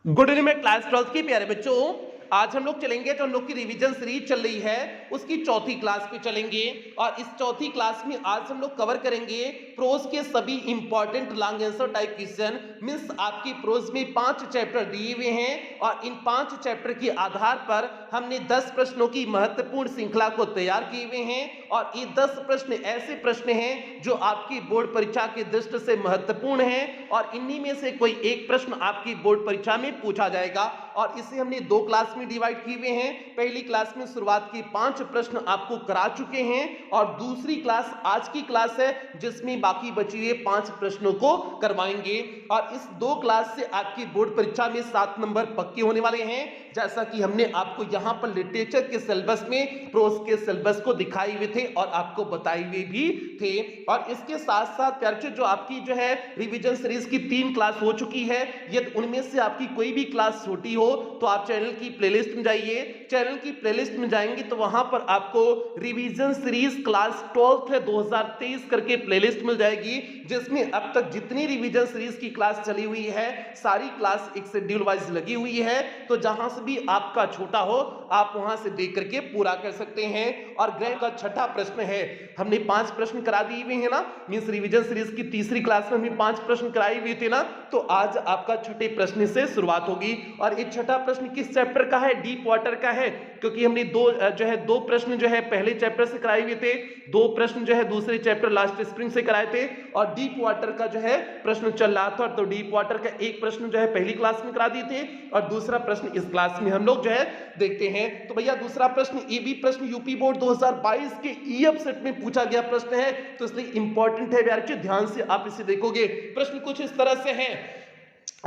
Good evening में class 12 के प्यारे बच्चों। आज हम लोग चलेंगे जो हम लोग की रिवीजन सीरीज चल रही है उसकी चौथी क्लास पे चलेंगे और इस चौथी क्लास में आज हम लोग कवर करेंगे प्रोज के सभी important long answer type question. Means आपकी प्रोज में 5 चैप्टर दिए हुए हैं और इन 5 चैप्टर के आधार पर हमने 10 प्रश्नों की महत्वपूर्ण श्रृंखला को तैयार किए हुए हैं और ये 10 प्रश्न ऐसे प्रश्न हैं जो आपकी बोर्ड परीक्षा की दृष्टि से महत्वपूर्ण है और इन्हीं में से कोई एक प्रश्न आपकी बोर्ड परीक्षा में पूछा जाएगा और इसे हमने 2 क्लास में डिवाइड किए हुए हैं। पहली क्लास में शुरुआत की 5 प्रश्न आपको करा चुके हैं और दूसरी क्लास आज की क्लास है जिसमें बाकी बचे हुए 5 प्रश्नों को करवाएंगे और इस 2 क्लास से आपकी बोर्ड परीक्षा में 7 नंबर पक्के होने वाले हैं। जैसा कि हमने आपको यहां पर लिटरेचर के सिलेबस में प्रोज के सिलेबस को दिखाए हुए थे और आपको बताए हुए भी थे और इसके साथ साथ प्यारे जो आपकी जो है रिवीजन सीरीज की 3 क्लास हो चुकी है। यदि उनमें से आपकी कोई भी क्लास छोटी हो तो आप चैनल की प्लेलिस्ट में जाइए। चैनल की प्लेलिस्ट में जाएंगे तो वहां पर आपको रिवीजन सीरीज क्लास 12 है 2023 करके प्लेलिस्ट मिल जाएगी जिसमें अब तक जितनी रिवीजन सीरीज की क्लास चली हुई है सारी क्लास एक शेड्यूल वाइज लगी हुई है। तो जहां से भी आपका छोटा हो आप वहां से देख करके पूरा कर सकते हैं। और ग्रह का छठा प्रश्न है, हमने 5 प्रश्न करा दिए हुए हैं ना, मींस रिवीजन सीरीज की तीसरी क्लास में हमने 5 प्रश्न कराए हुए थे ना, तो आज आपका छठे प्रश्न से शुरुआत होगी और ये छठा प्रश्न किस चैप्टर का है? डीप वाटर का है, क्योंकि हमने दो प्रश्न जो है पहले चैप्टर से कराए हुए थे, 2 प्रश्न जो है दूसरे चैप्टर लास्ट स्प्रिंग से कराए थे और डीप वाटर का जो है प्रश्न चल रहा था। तो डीप वाटर का एक प्रश्न जो है पहली क्लास में करा दिए थे और दूसरा प्रश्न इस क्लास में हम लोग जो है देखते हैं। तो भैया दूसरा प्रश्न ये भी प्रश्न यूपी बोर्ड 2022 के ईएफ सेट में पूछा गया प्रश्न है तो इसलिए इंपॉर्टेंट है यार, ध्यान से आप इसे देखोगे। प्रश्न कुछ इस तरह से है,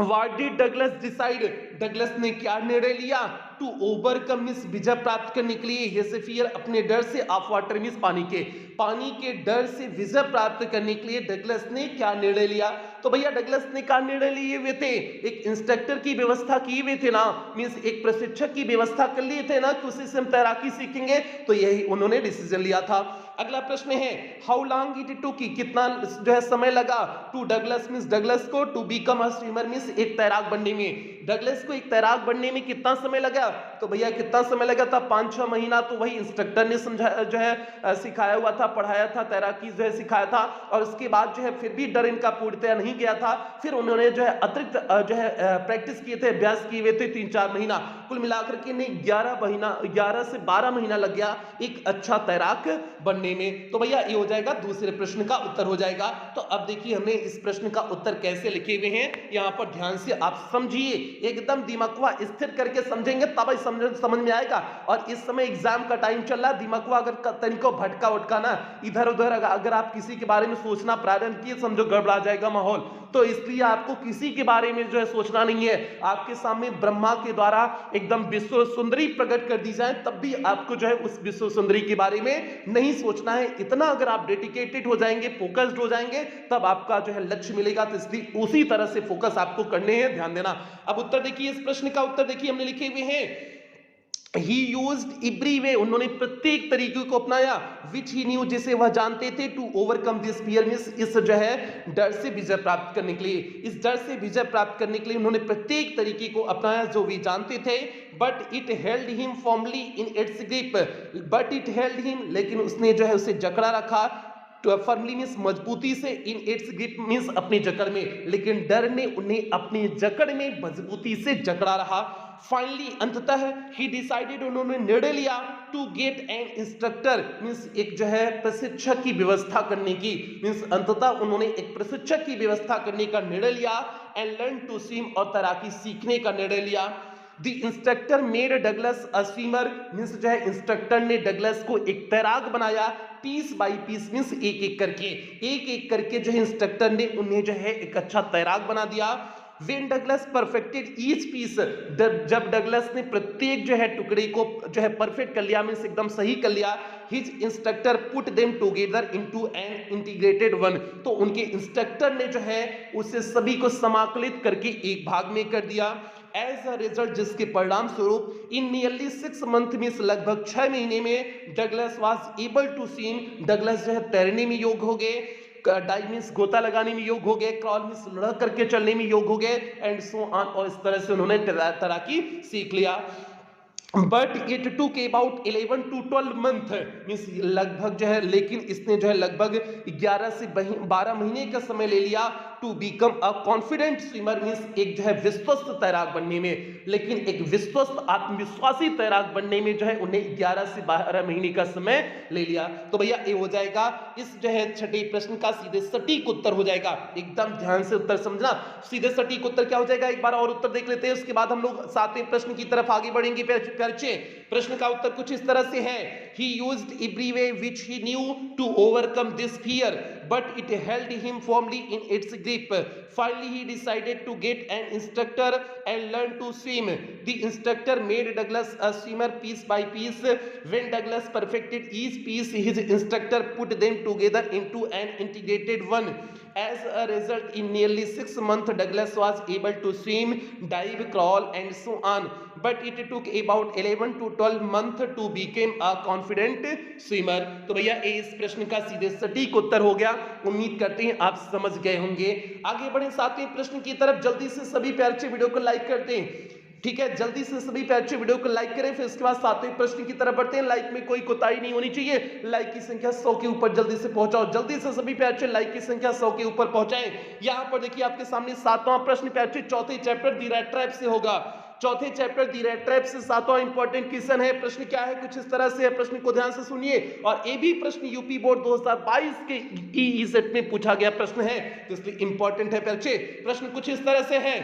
What did Douglas decide? Douglas ने क्या निर्णय लिया टू ओवरकम मिस विजय प्राप्त करने के लिए हेसेफियर अपने डर से ऑफ वाटर मिस पानी के डर से विजय प्राप्त करने के लिए डगलस ने क्या निर्णय लिया? तो भैया डगलस ने क्या निर्णय लिए हुए थे? एक इंस्ट्रक्टर की व्यवस्था किए हुए थे ना, मींस एक प्रशिक्षक की व्यवस्था कर लिए थे ना कि उसी से हम तैराकी सीखेंगे, तो यही उन्होंने डिसीजन लिया था। अगला प्रश्न है हाउ लॉन्ग इट टुक, कितना जो है समय लगा टू डगलस मींस डगलस को to become a swimmer means एक तैराक बनने में। डगलस को एक तैराक बनने में कितना समय लगा? तो भैया कितना समय लगा था? 5-6 महीना। तो वही इंस्ट्रक्टर ने समझा जो है सिखाया हुआ था, पढ़ाया था, तैराकी जो है सिखाया था और उसके बाद जो है फिर भी डर इनका पूर्णतया नहीं गया था। फिर उन्होंने जो है अतिरिक्त जो है प्रैक्टिस किए थे, अभ्यास किए हुए थे 3-4 महीना, कुल मिलाकर के इन्हें 11 से 12 महीना लग गया एक अच्छा तैराक बनने में। तो भैया ये हो जाएगा दूसरे प्रश्न का उत्तर हो जाएगा। तो अब देखिए हमने इस प्रश्न का उत्तर कैसे लिखे हुए हैं, यहां पर ध्यान से आप समझिए, एकदम दिमागवा स्थिर करके समझेंगे तब समझ में आएगा। और इस समय एग्जाम का टाइम चल रहा है, दिमागवा अगर तनिको भटका उटका ना इधर उधर अगर आप किसी के बारे में सोचना प्रारंभ किए समझो गड़बड़ा जाएगा माहौल। तो इसलिए आपको किसी के बारे में जो है सोचना नहीं है, आपके सामने ब्रह्मा के द्वारा एकदम विश्व सुंदरी प्रकट कर दी जाए तब भी आपको जो है उस विश्व सुंदरी के बारे में नहीं सोचना है। इतना अगर आप डेडिकेटेड हो जाएंगे, फोकस्ड हो जाएंगे तब आपका जो है लक्ष्य मिलेगा। तो इसलिए उसी तरह से फोकस आपको करने हैं, ध्यान देना। अब उत्तर देखिए, इस प्रश्न का उत्तर देखिए हमने लिखे हुए हैं He used every way, उन्होंने प्रत्येक तरीके को अपनाया which he knew, जिसे वह जानते थे, to overcome this fear, इस जो है डर से विजय प्राप्त करने के लिए, इस डर से विजय प्राप्त करने के लिए उन्होंने प्रत्येक तरीके को अपनाया जो वे जानते थे। But it held him formally in its grip, but it held him, लेकिन उसने जो है उसे जकड़ा रखा, फर्मली मींस मजबूती से, इन इट्स ग्रिप मींस अपनी जकड़ में, लेकिन डर ने उन्हें अपनी जकड़ में मजबूती से जकड़ा रहा। फाइनली अंततः ही डिसाइडेड, उन्होंने निर्णय लिया to get an instructor means एक जो है प्रशिक्षक की व्यवस्था करने की, मींस अंततः उन्होंने एक प्रशिक्षक की व्यवस्था करने का निर्णय लिया एंड लर्न टू स्विम, और तैराकी सीखने का निर्णय लिया। The instructor made Douglas a swimmer, means जो है इंस्ट्रक्टर ने डगलस को एक तैराक बनाया, पीस बाई पीस मींस एक एक करके जो है इंस्ट्रक्टर ने उन्हें जो है एक अच्छा तैराक बना दिया। When Douglas perfected each piece, जब डगलस ने प्रत्येक जो है टुकड़े को जो है परफेक्ट कर लिया मींस एकदम सही कर लिया, his instructor put them together into an integrated one, तो उनके इंस्ट्रक्टर ने जो है उसे सभी को समाकलित करके एक भाग में कर दिया। एज अ रिजल्ट, जिसके परिणाम स्वरूप इन नियरली 6 मंथ मींस लगभग 6 महीने में Douglas was able to swim, Douglas जो है तैरने में योग्य हो गए। डाई मीन्स गोता लगाने में योग हो गए, क्रॉल मीन्स लुढ़क करके चलने में योग हो गए, एंड सो ऑन, और इस तरह से उन्होंने तैराकी सीख लिया। But it took about 11 to 12 month, means लगभग जो है, लेकिन इसने जो है लगभग 11 से 12 महीने का समय ले लिया to become a confident swimmer, means एक जो है विश्वस्त तैराक बनने में, लेकिन एक विश्वस्त आत्मविश्वासी तैराक बनने में जो है उन्हें 11 से 12 महीने का समय ले लिया। तो भैया ये हो जाएगा इस जो है छठे प्रश्न का सीधे सटीक उत्तर हो जाएगा। एकदम ध्यान से उत्तर समझना, सीधे सटीक उत्तर क्या हो जाएगा, एक बार और उत्तर देख लेते हैं, उसके बाद हम लोग 7वें प्रश्न की तरफ आगे बढ़ेंगे। प्रश्न का उत्तर कुछ इस तरह से है, he used every way which he knew to overcome this fear, but it held him firmly in its grip. Finally he decided to get an instructor and learn to swim. The instructor made Douglas a swimmer piece by piece. When Douglas perfected each piece, his instructor put them together into an integrated one. As a result, in nearly 6 months, Douglas was able to swim, dive, crawl, and so on. But it took about 11 to 12 months to become a confident swimmer. तो भैया इस प्रश्न का सीधे सटीक उत्तर हो गया। उम्मीद करते हैं आप समझ गए होंगे। आगे बढ़े 7वें प्रश्न की तरफ। जल्दी से सभी प्यार से वीडियो को लाइक कर दें, ठीक है, जल्दी से सभी प्यार से वीडियो को लाइक करें। फिर इसके बाद 7वें प्रश्न की तरफ बढ़ते हैं। लाइक में कोई कोताही नहीं होनी चाहिए, लाइक की संख्या 100 के ऊपर जल्दी से पहुंचाओ, जल्दी से सभी प्यार से लाइक की संख्या 100 के ऊपर पहुंचाएं। यहां पर देखिए आपके सामने 7वां प्रश्न प्यार से चौथे चैप्टर द रैट ट्रैप से होगा। चौथे चैप्टर द रैट ट्रैप से 7वां इंपॉर्टेंट क्वेश्चन है। प्रश्न क्या है, कुछ इस तरह से है, प्रश्न को ध्यान से सुनिए। और ये भी प्रश्न यूपी बोर्ड 2022 के ई सेट में पूछा गया प्रश्न है, तो इसलिए इंपॉर्टेंट है। प्रश्न कुछ इस तरह से है,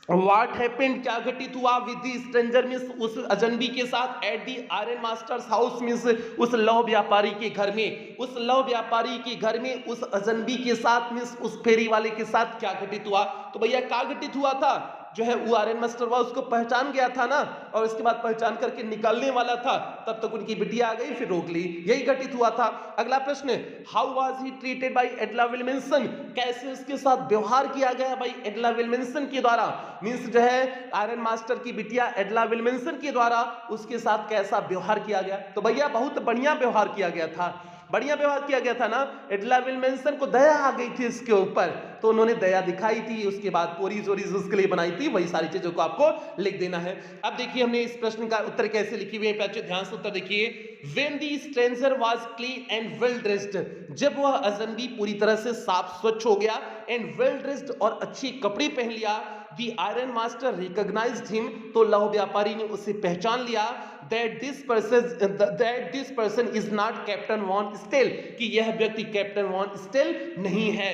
What happened, क्या घटित हुआ विद द स्ट्रेंजर, मींस उस अजनबी के साथ at the iron masters house, means उस लौह व्यापारी के घर में, उस लौह व्यापारी के घर में उस अजनबी के साथ, मींस उस फेरी वाले के साथ क्या घटित हुआ। तो भैया क्या घटित हुआ था, जो है वो आयरन मास्टर हुआ, उसको पहचान गया था ना, और उसके बाद पहचान करके निकलने वाला था, तब तक उनकी बिटिया आ गई, फिर रोक ली, यही घटित हुआ था। अगला प्रश्न, how was he treated by Edla Willmansson, कैसे उसके साथ व्यवहार किया गया भाई एडला विल्मनसन के द्वारा, मींस जो है आयरन मास्टर की बिटिया एडला विल्मनसन के द्वारा उसके साथ कैसा व्यवहार किया गया। तो भैया बहुत बढ़िया व्यवहार किया गया था, बढ़िया व्यवहार किया गया था ना। एडला विल्मनसन को दया आ गई थी इसके ऊपर, तो उन्होंने दया दिखाई थी, उसके बाद पोरीज ओरीज उसके लिए बनाई थी, वही सारी चीजों को आपको लिख देना है। अब देखिए हमने इस प्रश्न का उत्तर कैसे लिखी हुई है, ध्यान से उत्तर देखिए। When the stranger was clean and well dressed, जब वह अजनबी पूरी तरह से साफ स्वच्छ हो गया, and well dressed और अच्छे कपड़े पहन लिया, the iron master recognized him, तो लौह व्यापारी ने उसे पहचान लिया, that this person is not Captain Von Steel, कि यह व्यक्ति कैप्टन वॉन स्टेल नहीं है।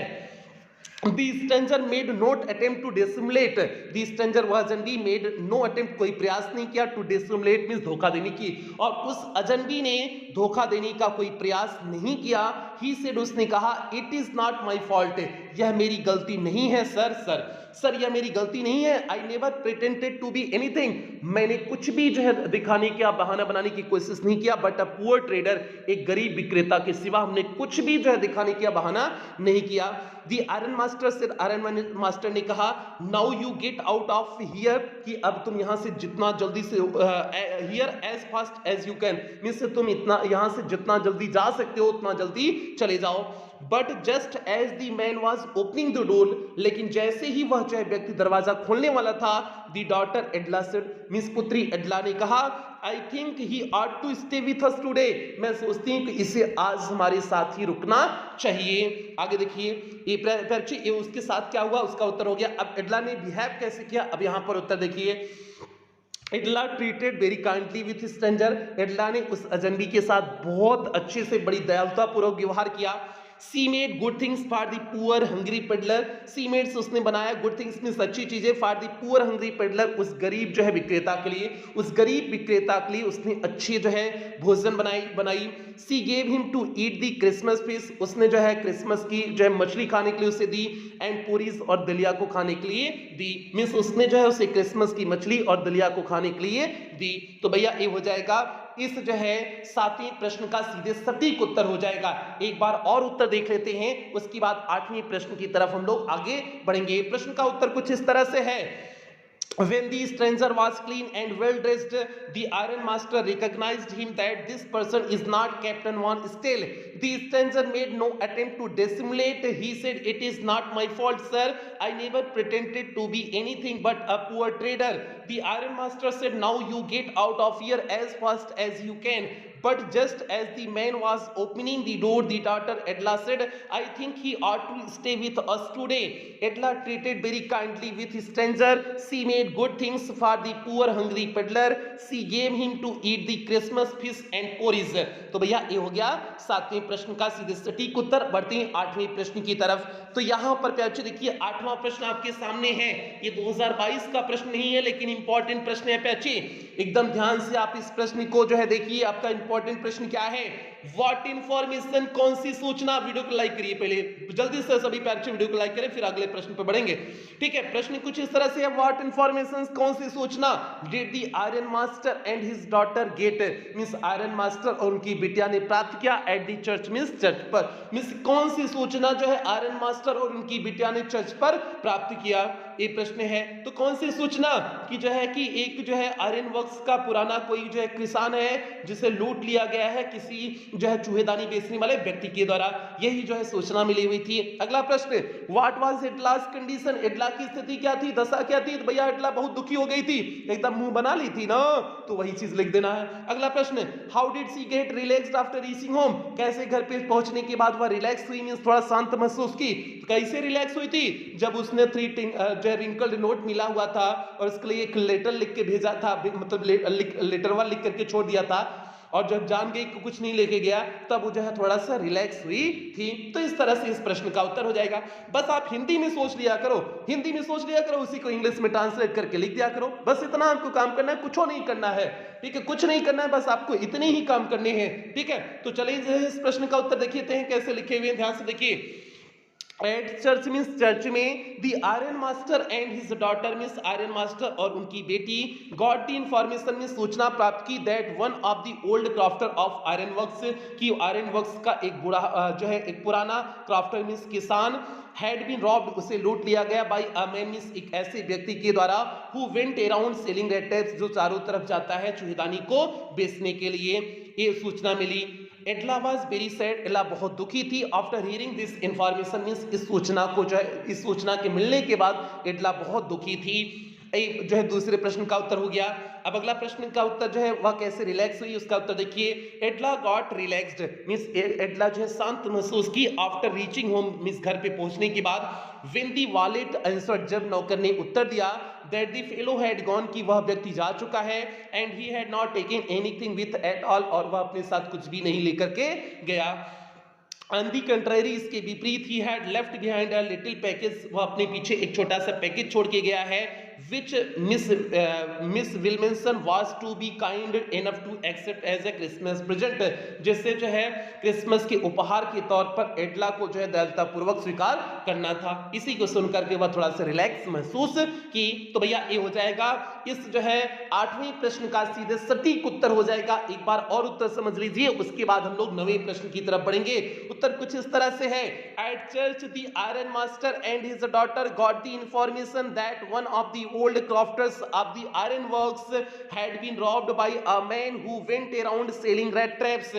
The stranger made no attempt to dissimulate. The stranger wasn't made no attempt, कोई प्रयास नहीं किया, to dissimulate means धोखा देने की, और उस अजनबी ने धोखा देने का कोई प्रयास नहीं किया। He said, उसने कहा, it is not my fault, यह मेरी गलती नहीं है सर यह मेरी गलती नहीं है। I never pretended to be anything, मैंने कुछ भी जो है दिखाने का बहाना बनाने की कोशिश नहीं किया, बट अ पुअर ट्रेडर, एक गरीब विक्रेता के सिवा हमने कुछ भी जो है दिखाने का बहाना नहीं किया। The आयरन मास्टर से, आयरन मास्टर ने कहा, now you get out of here, कि अब तुम यहां से जितना जल्दी से, here as fast as you can, means तुम इतना यहां से जितना जल्दी जा सकते हो उतना जल्दी चले जाओ। But just as the man was opening the door, लेकिन जैसे ही वह जो है व्यक्ति दरवाजा खोलने वाला था, the daughter Edla said, means पुत्री एडला ने कहा, I think he ought to stay with us today, मैं सोचती हूँ कि इसे आज हमारे साथ ही रुकना चाहिए। आगे देखिए ये उसके साथ क्या हुआ, उसका उत्तर हो गया। अब एडला ने बिहेव कैसे किया, अब यहां पर उत्तर देखिए। Edla treated very kindly with stranger, Edla ने उस अजनबी के साथ बहुत अच्छे से, बड़ी दयालुता पूर्वक व्यवहार किया। She made good things for the poor hungry peddler, she made से उसने बनाया good things में अच्छी चीजें, for the poor hungry peddler, उस गरीब जो है विक्रेता के लिए, उस गरीब विक्रेता के लिए उसने अच्छी जो है भोजन बनाई। She gave him to eat the Christmas fish, उसने जो है क्रिसमस की जो है मछली खाने के लिए उसे दी, and पूरीज और दलिया को खाने के लिए दी, मीन्स उसने जो है उसे क्रिसमस की मछली और दलिया को खाने के लिए दी। तो भैया ये हो जाएगा इस जो है 7वें प्रश्न का सीधे सटीक उत्तर हो जाएगा। एक बार और उत्तर देख लेते हैं, उसके बाद 8वें प्रश्न की तरफ हम लोग आगे बढ़ेंगे। प्रश्न का उत्तर कुछ इस तरह से है, When the stranger was clean and well dressed, the iron master recognized him that this person is not Captain Van Steel. The stranger made no attempt to dissimulate. He said, "It is not my fault, sir. I never pretended to be anything but a poor trader." The iron master said, "Now you get out of here as fast as you can." But just as the man was opening the door, the daughter Edla said, "I think he ought to stay with us today." Edla treated very kindly with his stranger. She made good things for the poor hungry peddler. She gave him to eat the Christmas fish and porridge. तो भैया ये हो गया 7वें प्रश्न का सीधे सटीक उत्तर। बढ़ते हैं 8वें प्रश्न की तरफ। तो यहां पर प्यारे देखिए 8वां प्रश्न आपके सामने है। ये 2022 का प्रश्न नहीं है लेकिन इंपॉर्टेंट प्रश्न है प्यारे, एकदम ध्यान से आप इस प्रश्न को जो है देखिए। आपका इंपॉर्टेंट प्रश्न क्या है? व्हाट इंफॉर्मेशन, कौन सी सूचना। वीडियो को लाइक करिए पहले, जल्दी से सभी प्यारे वीडियो को लाइक करें, फिर अगले प्रश्न पे बढ़ेंगे। ठीक है, प्रश्न कुछ इस तरह से है, व्हाट इंफॉर्मेशन, कौन सी सूचना did the iron master and his daughter get, means iron master और उनकी बिटिया ने प्राप्त किया at the church, means church पर। मींस कौन सी सूचना जो है आयरन मास्टर और उनकी बिटिया ने चर्च पर प्राप्त किया, ये प्रश्न है। तो कौन सी सूचना कि जो है कि एक जो है आयरन वर्क्स का पुराना कोई जो है किसान है जिसे लूट लिया गया है किसी जो है चूहेदानी बेचने वाले व्यक्ति के द्वारा, यही जो है सूचना मिली हुई थी। अगला प्रश्न, व्हाट वाज एडलास कंडीशन, एडला की स्थिति क्या थी, दशा क्या थी। तो भैया एडला बहुत दुखी हो गई थी, एकदम मुंह बना ली थी ना, तो वही चीज लिख देना है। अगला प्रश्न, how did she get relaxed after reaching home, कैसे घर पे पहुंचने के बाद वह रिलैक्स हुई, मींस थोड़ा शांत महसूस की। कैसे रिलैक्स हुई थी, जब उसने 3 जो रिंकल्ड नोट मिला हुआ था और उसके लिए एक लेटर लिख के भेजा था, मतलब लेटर वाला लिख करके छोड़ दिया था, और जब जान गई कि कुछ नहीं लेके गया तब वो जो है थोड़ा सा रिलैक्स हुई थी। तो इस तरह से इस प्रश्न का उत्तर हो जाएगा। बस आप हिंदी में सोच लिया करो, हिंदी में सोच लिया करो, उसी को इंग्लिश में ट्रांसलेट करके लिख दिया करो। बस इतना आपको काम करना है, कुछ नहीं करना है। ठीक है, कुछ नहीं करना है, बस आपको इतने ही काम करने हैं। ठीक है, तो चलिए इस प्रश्न का उत्तर देखते हैं कैसे लिखे हुए हैं, ध्यान से देखिए। एट चर्च मीन्स चर्च में, the iron master and his daughter means iron master और उनकी बेटी, गॉट द इंफॉर्मेशन मीन्स सूचना प्राप्त की, that one of the old crafter of iron works, की आयरन वर्क्स का एक बूढ़ा जो है एक पुराना क्राफ्टर मीन्स किसान, हैड बीन रॉब्ड, उसे लूट लिया गया, बाय अ मैन मीन्स एक ऐसे व्यक्ति के द्वारा, who went around selling red tapes, जो चारों तरफ जाता है चूहेदानी को बेचने के लिए, ये सूचना मिली। एडला वाज वेरी सैड, एडला बहुत दुखी थी। After hearing this information means इस सूचना को जो है इस सूचना के मिलने के बाद एडला बहुत दुखी थी। जो है दूसरे प्रश्न का उत्तर हो गया। अब अगला प्रश्न का उत्तर जो है वह कैसे रिलैक्स हुई, उसका उत्तर देखिए। एडला गॉट रिलैक्स्ड मींस एडला जो है शांत महसूस की, आफ्टर रीचिंग होम मींस घर पे पहुंचने के बाद, व्हेन द वॉलेट आंसर्ड, जब नौकर ने उत्तर दिया, that the fellow had gone, कि वह व्यक्ति जा चुका है, and he had not taken anything with at all, और वह अपने साथ कुछ भी नहीं लेकर के गया। ऑन दी कंट्रारी, इसके विपरीत, he had left behind a little package, वह अपने पीछे एक छोटा सा पैकेज छोड़ के गया है, which Miss Williamson was to be kind enough to accept as a Christmas present, जिससे जो है क्रिसमस के उपहार के तौर पर एडला को जो है दयालुता पूर्वक स्वीकार करना था। इसी को सुनकर के वह थोड़ा सा रिलैक्स महसूस की। तो भैया ये हो जाएगा इस जो है 8वें प्रश्न का सीधे सटीक उत्तर हो जाएगा। एक बार और उत्तर समझ लीजिए, उसके बाद हम लोग 9वें प्रश्न की तरफ बढ़ेंगे। उत्तर कुछ इस तरह से है, at church the iron master and his daughter got the information that one of the old crafters of the iron works had been robbed by a man who went around selling rat traps.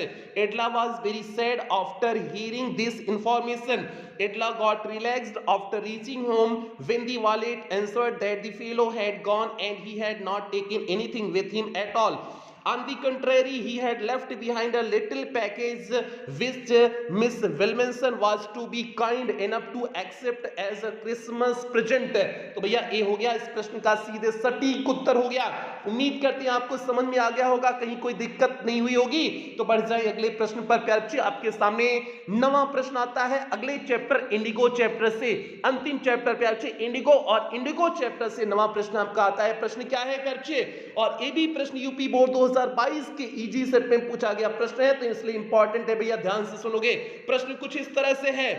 Edla was very sad after hearing this information. Edla got relaxed after reaching home, when the valet answered that the fellow had gone and he had not taken anything with him at all. On the contrary, he had left behind a little package which Miss Williamson was to be kind enough to accept as a Christmas present. तो भैया ये हो गया इस प्रश्न का सीधे सटीक उत्तर हो गया। उम्मीद करते हैं आपको समझ में आ गया होगा, कहीं कोई दिक्कत नहीं हुई होगी। तो बढ़ जाए अगले प्रश्न पर। प्यारे बच्चे, आपके सामने 9वां प्रश्न आता है अगले चैप्टर इंडिगो चैप्टर से, अंतिम चैप्टर प्यारे बच्चे इंडिगो, और इंडिगो चैप्टर से 9वां प्रश्न आपका आता है। प्रश्न क्या है प्यारे बच्चे, और ये भी प्रश्न यूपी बोर्ड 2022 के इजी सेट में पूछा गया प्रश्न है, तो इसलिए इंपॉर्टेंट है भैया, ध्यान से सुनोगे। प्रश्न कुछ इस तरह से है,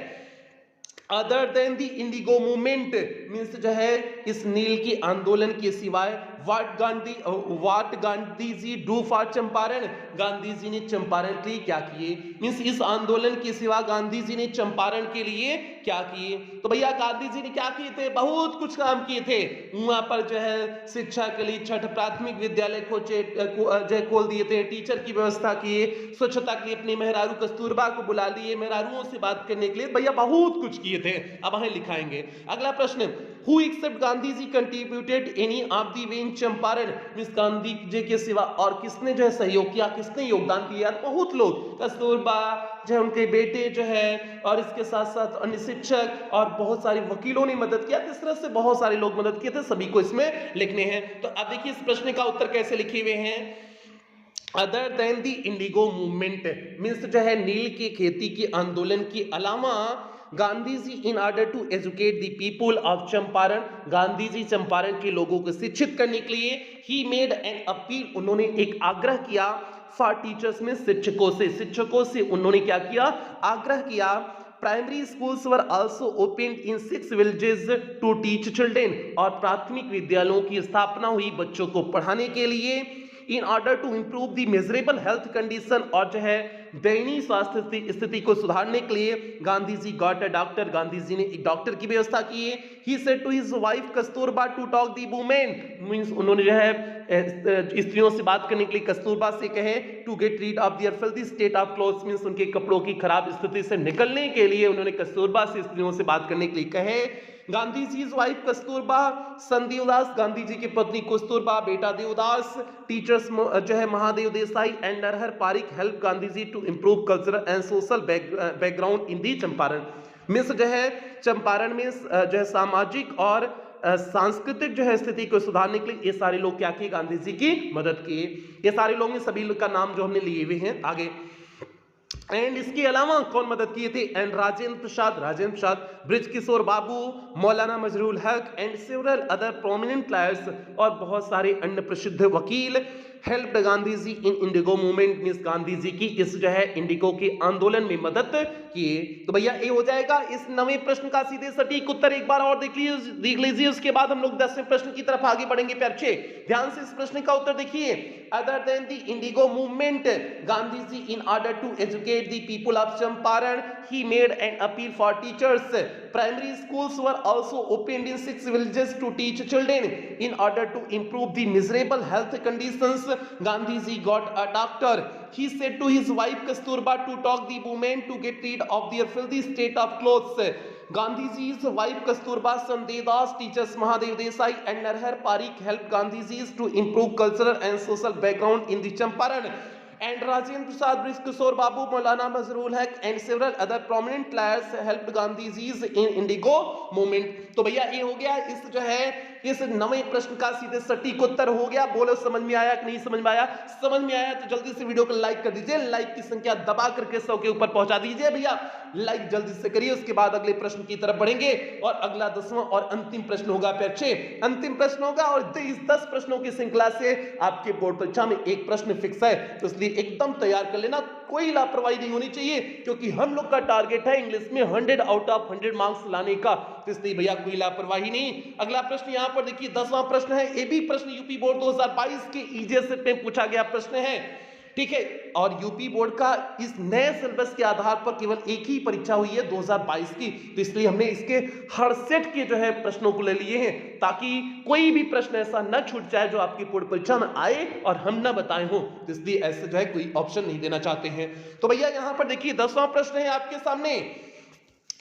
other than the indigo movement means जो है इस नील की आंदोलन के सिवाय, what Gandhi ji do for Champaran, Gandhi ji ने चंपारण के लिए क्या किए, मींस इस आंदोलन के सिवा गांधी जी ने चंपारण के लिए क्या किए। तो भैया गांधी जी ने क्या किए थे, बहुत कुछ काम किए थे। वहां पर जो है शिक्षा के लिए 6 प्राथमिक विद्यालय खोल दिए थे, टीचर की व्यवस्था किए, स्वच्छता के लिए अपने मेहरारू कस्तूरबा को बुला लिए मेहरारुओं से बात करने के लिए, भैया बहुत कुछ किए थे। अब वहां लिखाएंगे। अगला प्रश्न, who except Gandhi ji contributed any of the way in Champaran, means Gandhi ji के सिवा और किसने जो है सहयोग किया, किसने योगदान दिया, बहुत लोग, कस्तूरबा जो है उनके बेटे जो है, और इसके साथ साथ अन्य शिक्षक और बहुत सारे वकीलों ने मदद किया। इस तरह से बहुत सारे लोग मदद किए थे, सभी को इसमें लिखने हैं। तो अब देखिए इस प्रश्न का उत्तर कैसे लिखे हुए हैं। Other than the indigo movement, means जो है नील की खेती के आंदोलन के अलावा Gandhi ji in order to educate the people of Champaran, Gandhi ji Champaran के लोगों को शिक्षित करने के लिए ही मेड एन अपील, उन्होंने एक आग्रह किया फॉर टीचर्स में शिक्षकों से उन्होंने क्या किया, आग्रह किया। Primary schools were also opened in 6 villages to teach children, और प्राथमिक विद्यालयों की स्थापना हुई बच्चों को पढ़ाने के लिए। In order to improve the miserable health condition, और जो है दयनीय स्वास्थ्य स्थिति को सुधारने के लिए Gandhi ji got a doctor, Gandhi ji ने एक डॉक्टर की व्यवस्था की है। He said to his wife Kasturba to talk the women, means उन्होंने जो है स्त्रियों से बात करने के लिए कस्तूरबा से कहे to get rid of their filthy state of clothes, means उनके कपड़ों की खराब स्थिति से निकलने के लिए उन्होंने कस्तूरबा से स्त्रियों से बात करने के लिए कहे। गांधी जी वाइफ कस्तूरबा, सन देवदास, गांधी जी की पत्नी कस्तूरबा, बेटा देवदास, टीचर्स जो है Mahadev Desai and Narhar Parikh help Gandhi ji to improve cultural and social background in the Champaran, means जो है चंपारण में जो है सामाजिक और सांस्कृतिक जो है स्थिति को सुधारने के लिए ये सारे लोग क्या किए, गांधी जी की मदद किए। ये सारे लोग ने सभी लोग का नाम जो हमने लिए हुए हैं आगे। एंड इसके अलावा कौन मदद किए थे, एंड राजेंद्र प्रसाद, ब्रिज किशोर बाबू, मौलाना मजरूल हक and several other prominent lawyers, और बहुत सारे अन्य प्रसिद्ध वकील हेल्प्ड गांधी जी इन Indigo movement, means Gandhi ji की इस जो है इंडिगो के आंदोलन में मदद किए। तो भैया ये हो जाएगा इस 9वें प्रश्न का सीधे सटीक उत्तर। एक बार और देख लीजिए, उसके बाद हम लोग 10वें प्रश्न की तरफ आगे बढ़ेंगे। प्यारे बच्चे ध्यान से इस प्रश्न का उत्तर देखिए। Other than the indigo movement, Gandhi ji in order to educate the people of Champaran he made an appeal for teachers. Primary schools were also opened in 6 villages to teach children. In order to improve the miserable health conditions, Gandhi ji got a doctor. He said to his wife Kasturba to talk the women to get rid of their filthy state of clothes. Gandhi ji's wife Kasturba, son Dedas, teachers Mahadev Desai and Narhar Parikh helped Gandhi ji to improve cultural and social background in the Champaran. And Rajendra Prasad, Brij Kishore Babu, Maulana Mazrul Haq and several other prominent players helped Gandhi ji's in Indigo movement. तो भैया ये हो गया इस जो है इस 9वें प्रश्न का सीधे सटीक उत्तर हो गया। बोलो समझ में आया कि नहीं समझ में आया? समझ में आया तो जल्दी से वीडियो को लाइक कर दीजिए, लाइक की संख्या दबा करके 100 के ऊपर पहुंचा दीजिए भैया, लाइक जल्दी से करिए। उसके बाद अगले प्रश्न की तरफ बढ़ेंगे और अगला 10वां और अंतिम प्रश्न होगा। अच्छे अंतिम प्रश्न होगा और इस 10 प्रश्नों की श्रृंखला से आपके बोर्ड परीक्षा में एक प्रश्न फिक्स है, तो इसलिए एकदम तैयार कर लेना, कोई लापरवाही नहीं होनी चाहिए, क्योंकि हम लोग का टारगेट है इंग्लिश में 100 आउट ऑफ 100 मार्क्स लाने का, तो इसलिए भैया कोई लापरवाही नहीं। अगला प्रश्न यहां पर देखिए 10वां प्रश्न है, ये भी प्रश्न यूपी बोर्ड 2022 के ईजीएस में पूछा गया प्रश्न है, ठीक है। और यूपी बोर्ड का इस नए सिलेबस के आधार पर केवल एक ही परीक्षा हुई है 2022 की, तो इसलिए हमने इसके हर सेट के जो है प्रश्नों को ले लिए हैं, ताकि कोई भी प्रश्न ऐसा न छूट जाए जो आपकी बोर्ड परीक्षा में आए और हम न बताए हो, तो इसलिए ऐसे जो है कोई ऑप्शन नहीं देना चाहते हैं। तो भैया यहां पर देखिए 10वां प्रश्न है आपके सामने,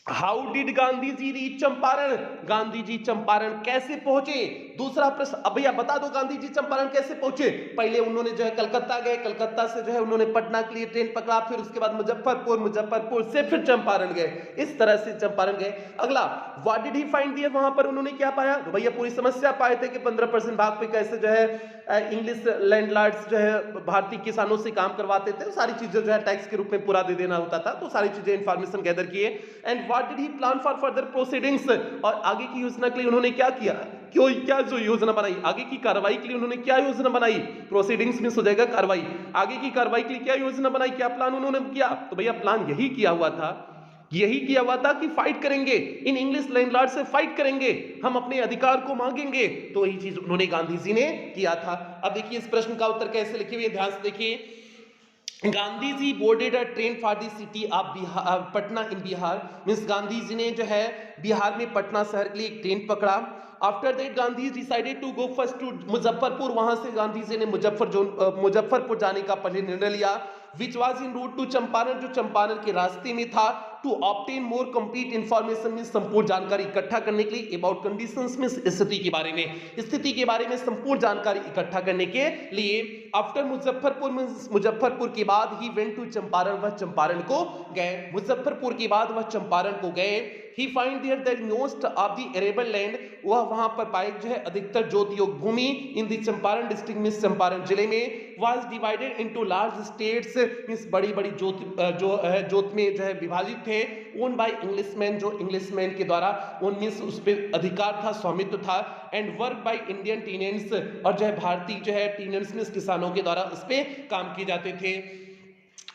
how did Gandhi ji reach Champaran, Gandhi ji Champaran कैसे पहुंचे। दूसरा प्रश्न, अब भैया बता दो गांधी जी चंपारण कैसे पहुंचे। पहले उन्होंने जो है कलकत्ता गए, कलकत्ता से जो है उन्होंने पटना के लिए ट्रेन पकड़ा, फिर उसके बाद मुजफ्फरपुर, मुजफ्फरपुर से फिर चंपारण गए, इस तरह से चंपारण गए। अगला, what did he find there, वहां पर उन्होंने क्या पाया। तो भैया पूरी समस्या पाए थे कि 15% भाग पे कैसे जो है इंग्लिश लैंडलॉर्ड्स जो है भारतीय किसानों से काम करवाते थे, सारी चीजें जो है टैक्स के रूप में पूरा दे देना होता था, तो सारी चीजें इंफॉर्मेशन गैदर किए। And what did he plan for further proceedings, और आगे की योजना के लिए उन्होंने क्या किया, क्या जो योजना बनाई, आगे की कार्रवाई के लिए उन्होंने क्या योजना बनाई, प्रोसीडिंग्स में हो जाएगा कार्रवाई, आगे की कार्रवाई के लिए क्या योजना बनाई, क्या प्लान उन्होंने किया। तो भैया प्लान यही किया हुआ था यही किया हुआ था कि फाइट करेंगे, इन इंग्लिश लैंडलॉर्ड से फाइट करेंगे, हम अपने अधिकार को मांगेंगे। तो यही चीज उन्होंने गांधी जी ने किया था। अब देखिए इस प्रश्न का उत्तर कैसे लिखे हुए, ध्यान से देखिए। Gandhi ji boarded a train for the city of Bihar, Patna in Bihar, means Gandhi ji ने जो है बिहार में पटना शहर के लिए एक ट्रेन पकड़ा। After that Gandhi decided to go first to Muzaffarpur, वहां से गांधी जी ने मुजफ्फरपुर जाने का पहले निर्णय लिया। Which was in route to Champaran, जो चंपारण के रास्ते में था। To obtain more complete information में संपूर्ण जानकारी इकट्ठा करने के लिए, अबाउट कंडीशंस में स्थिति के बारे में, स्थिति के बारे में संपूर्ण जानकारी इकट्ठा करने के लिए। आफ्टर मुजफ्फरपुर के बाद ही वेंट टू चंपारण, वह चंपारण को गए, मुजफ्फरपुर के बाद वह चंपारण को गए। He find there that most of the arable land, वह वहां पर पाए जो है अधिकतर जोत योग भूमि इन द चंपारण डिस्ट्रिक्ट में, चंपारण जिले में, was divided into large states, means बड़ी बड़ी जोत में जो है विभाजित थे। ओन बाय इंग्लिशमैन, जो इंग्लिशमैन के द्वारा उन मींस उस पर अधिकार था, स्वामित्व था। And work by Indian tenants, और जो है भारतीय जो है टीनेंट्स मींस किसानों के द्वारा उस पर काम किए जाते थे।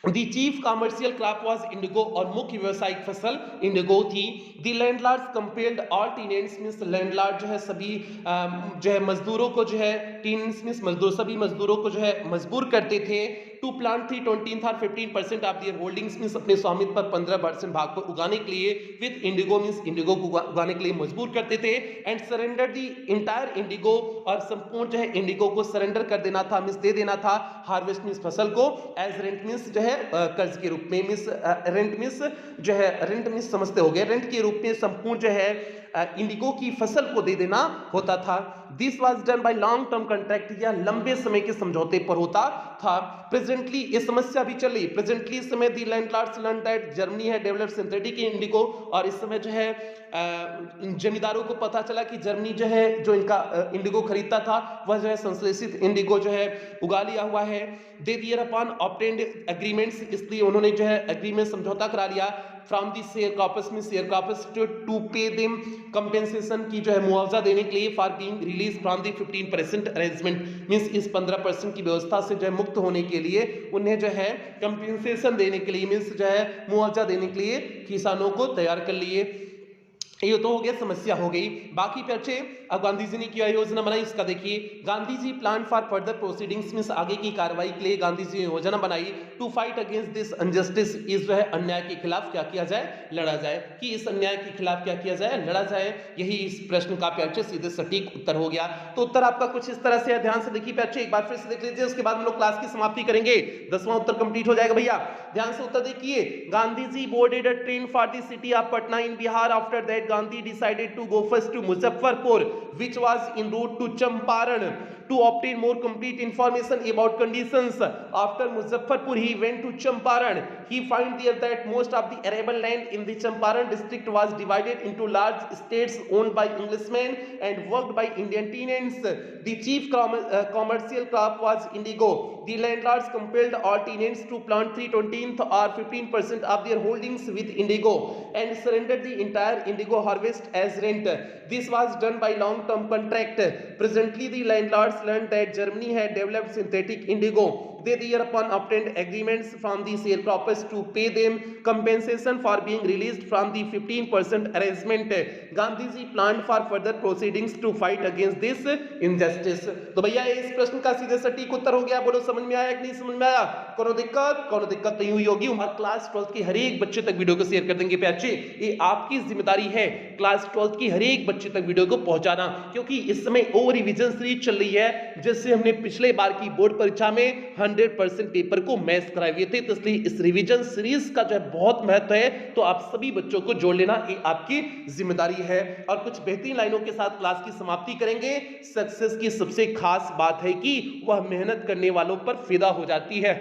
The chief commercial crop was indigo, और मुख्य व्यवसायिक फसल इंडिगो थी। The landlords compelled all tenants, means landlord जो है सभी जो है मजदूरों को जो है, टीनेंट्स मींस मजदूर, सभी मजदूरों को जो है मजबूर करते थे। टू प्लांट 3 और 15% ऑफ देयर होल्डिंग्स, मींस अपने स्वामित्व पर 15% भाग को उगाने के लिए, विद इंडिगो मींस इंडिगो को उगाने के लिए मजबूर करते थे। And surrender the entire Indigo, और संपूर्ण जो है इंडिगो को सरेंडर कर देना था, मींस दे देना था। हार्वेस्ट मींस फसल को, एज रेंट मींस जो है कर्ज के रूप में, मींस रेंट मींस जो है, रेंट मींस समझते हो गए, रेंट के रूप में संपूर्ण जो है इंडिगो की फसल को दे देना होता था। This was done by long term contract, या लंबे समय के समझौते पर होता था। प्रेजेंटली ये समस्या भी चल रही, प्रेजेंटली इस समय दी लैंडलॉर्ड्स लर्न दैट जर्मनी है डेवलप्ड सिंथेटिक इंडिगो, और इस समय जो है जमींदारों को पता चला कि जर्मनी जो है जो इनका इंडिगो खरीदता था वह जो है संश्लेषित इंडिगो जो है उगा लिया हुआ है। They thereupon obtained agreements, इसलिए उन्होंने जो है एग्रीमेंट समझौता करा लिया। फ्रॉम दी शेयर कॉपर्स में, sharecroppers to pay them compensation की जो है मुआवजा देने के लिए, for being release from the 15% arrangement, means इस 15% की व्यवस्था से जो है मुक्त होने के लिए उन्हें जो है कंपेंसेशन देने के लिए, मींस जो है मुआवजा देने के लिए किसानों को तैयार कर लिए। ये तो हो गया, समस्या हो गई। बाकी पे अच्छे अब गांधी जी ने क्या योजना बनाई इसका देखिए। Gandhi ji plan for further proceedings, means आगे की कार्रवाई के लिए गांधी जी ने योजना बनाई। To fight against this injustice, इस जो है अन्याय के खिलाफ क्या किया जाए, लड़ा जाए, कि इस अन्याय के खिलाफ क्या किया जाए, लड़ा जाए। यही इस प्रश्न का अच्छे सीधे सटीक उत्तर हो गया। तो उत्तर आपका कुछ इस तरह से है, ध्यान से देखिए अच्छे, एक बार फिर से देख लीजिए, उसके बाद हम लोग क्लास की समाप्ति करेंगे। 10वां उत्तर कंप्लीट हो जाएगा भैया। ध्यान से उत्तर देखिए। Gandhi ji boarded a train for the city of Patna in Bihar. After that Gandhi decided to go first to Muzaffarpur, which was en route to Champaran, to obtain more complete information about conditions. After Muzaffarpur, he went to Champaran. He find there that most of the arable land in the Champaran district was divided into large estates owned by Englishmen and worked by Indian tenants. The chief commercial crop was indigo. The landlords compelled all tenants to plant 3/20 or 15% of their holdings with indigo and surrendered the entire indigo harvest as rent. This was done by long-term contract. Presently, the landlords learned that Germany had developed synthetic indigo. They thereupon obtained agreements from the sharecroppers to pay them compensation for being released from the 15% arrangement. Gandhi ji planned for further proceedings to fight against this injustice. तो भैया इस प्रश्न का सीधे सटीक उत्तर हो गया। बोलो समझ में आया कि नहीं समझ में आया? कोनो दिक्कत नहीं हुई होगी। हमारे क्लास 12 के हर एक बच्चे तक वीडियो को शेयर कर देंगे बच्चे। ये आपकी जिम्मेदारी है क्लास 12 की हर एक बच्चे तक वीडियो को पहुंचाना, क्योंकि इस समय ओवर रिवीजन सीरीज चल रही है। जैसे हमने पिछले बार की बोर्ड परीक्षा में 100% पेपर को मैच कराए हुए थे, तो इसलिए इस रिवीजन सीरीज का जो है बहुत महत्व है। तो आप सभी बच्चों को जोड़ लेना, ये आपकी जिम्मेदारी है। और कुछ बेहतरीन लाइनों के साथ क्लास की समाप्ति करेंगे। सक्सेस की सबसे खास बात है कि वह मेहनत करने वालों पर फिदा हो जाती है।